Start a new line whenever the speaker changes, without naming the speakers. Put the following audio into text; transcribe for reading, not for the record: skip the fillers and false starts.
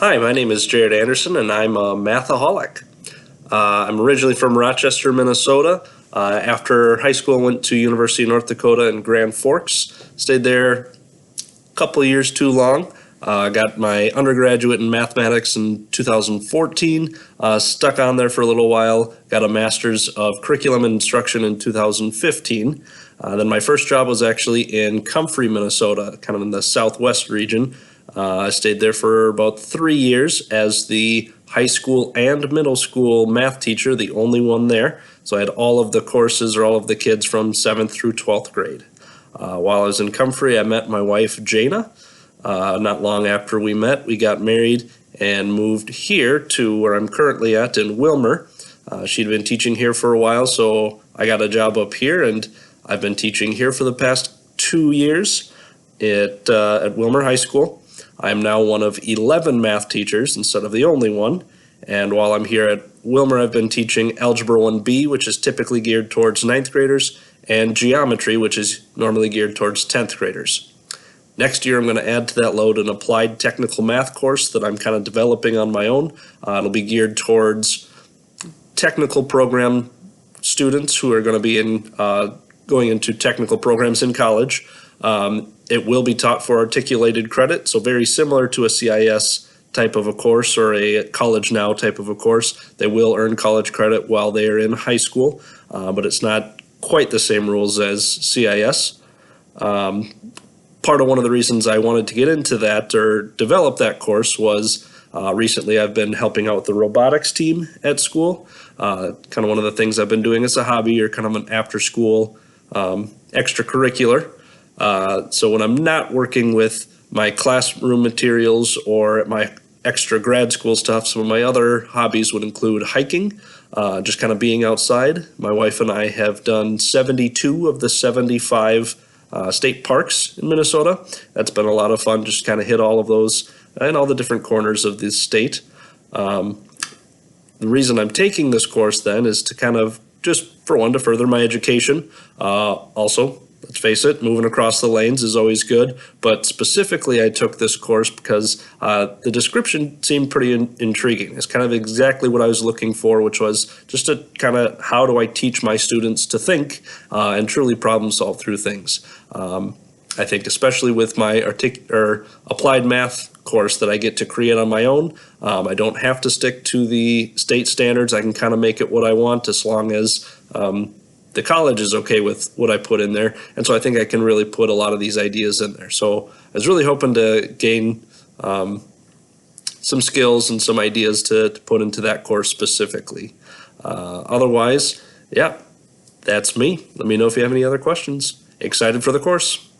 Hi, my name is Jared Anderson, and I'm a mathaholic. I'm originally from Rochester, Minnesota. After high school, I went to University of North Dakota in Grand Forks. Stayed there a couple of years too long. Got my undergraduate in mathematics in 2014. Stuck on there for a little while. Got a master's of curriculum and instruction in 2015. Then my first job was actually in Comfrey, Minnesota, kind of in the southwest region. I stayed there for about 3 years as the high school and middle school math teacher, the only one there. So I had all of the courses or all of the kids from 7th through 12th grade. While I was in Comfrey, I met my wife, Jana. Not long after we met, we got married and moved here to where I'm currently at in Willmar. She'd been teaching here for a while, so I got a job up here, and I've been teaching here for the past 2 years at Willmar High School. I'm now one of 11 math teachers instead of the only one. And while I'm here at Willmar, I've been teaching Algebra 1B, which is typically geared towards 9th graders, and Geometry, which is normally geared towards 10th graders. Next year, I'm going to add to that load an applied technical math course that I'm kind of developing on my own. It'll be geared towards technical program students who are going to be going into technical programs in college. It will be taught for articulated credit, so very similar to a CIS type of a course or a College Now type of a course. They will earn college credit while they are in high school, but it's not quite the same rules as CIS. Part of one of the reasons I wanted to get into that or develop that course was recently I've been helping out with the robotics team at school. Kind of one of the things I've been doing as a hobby or kind of an after-school extracurricular. So when I'm not working with my classroom materials or at my extra grad school stuff, some of my other hobbies would include hiking, just kind of being outside. My wife and I have done 72 of the 75 state parks in Minnesota. That's been a lot of fun, just kind of hit all of those and all the different corners of the state. The reason I'm taking this course then is to kind of just, for one, to further my education. Also, let's face it, moving across the lanes is always good, but specifically I took this course because the description seemed pretty intriguing. It's kind of exactly what I was looking for, which was just to kind of how do I teach my students to think and truly problem solve through things. I think especially with my applied math course that I get to create on my own, I don't have to stick to the state standards. I can kind of make it what I want as long as the college is okay with what I put in there. And so I think I can really put a lot of these ideas in there. So I was really hoping to gain some skills and some ideas to put into that course specifically. Otherwise, yeah, that's me. Let me know if you have any other questions. Excited for the course.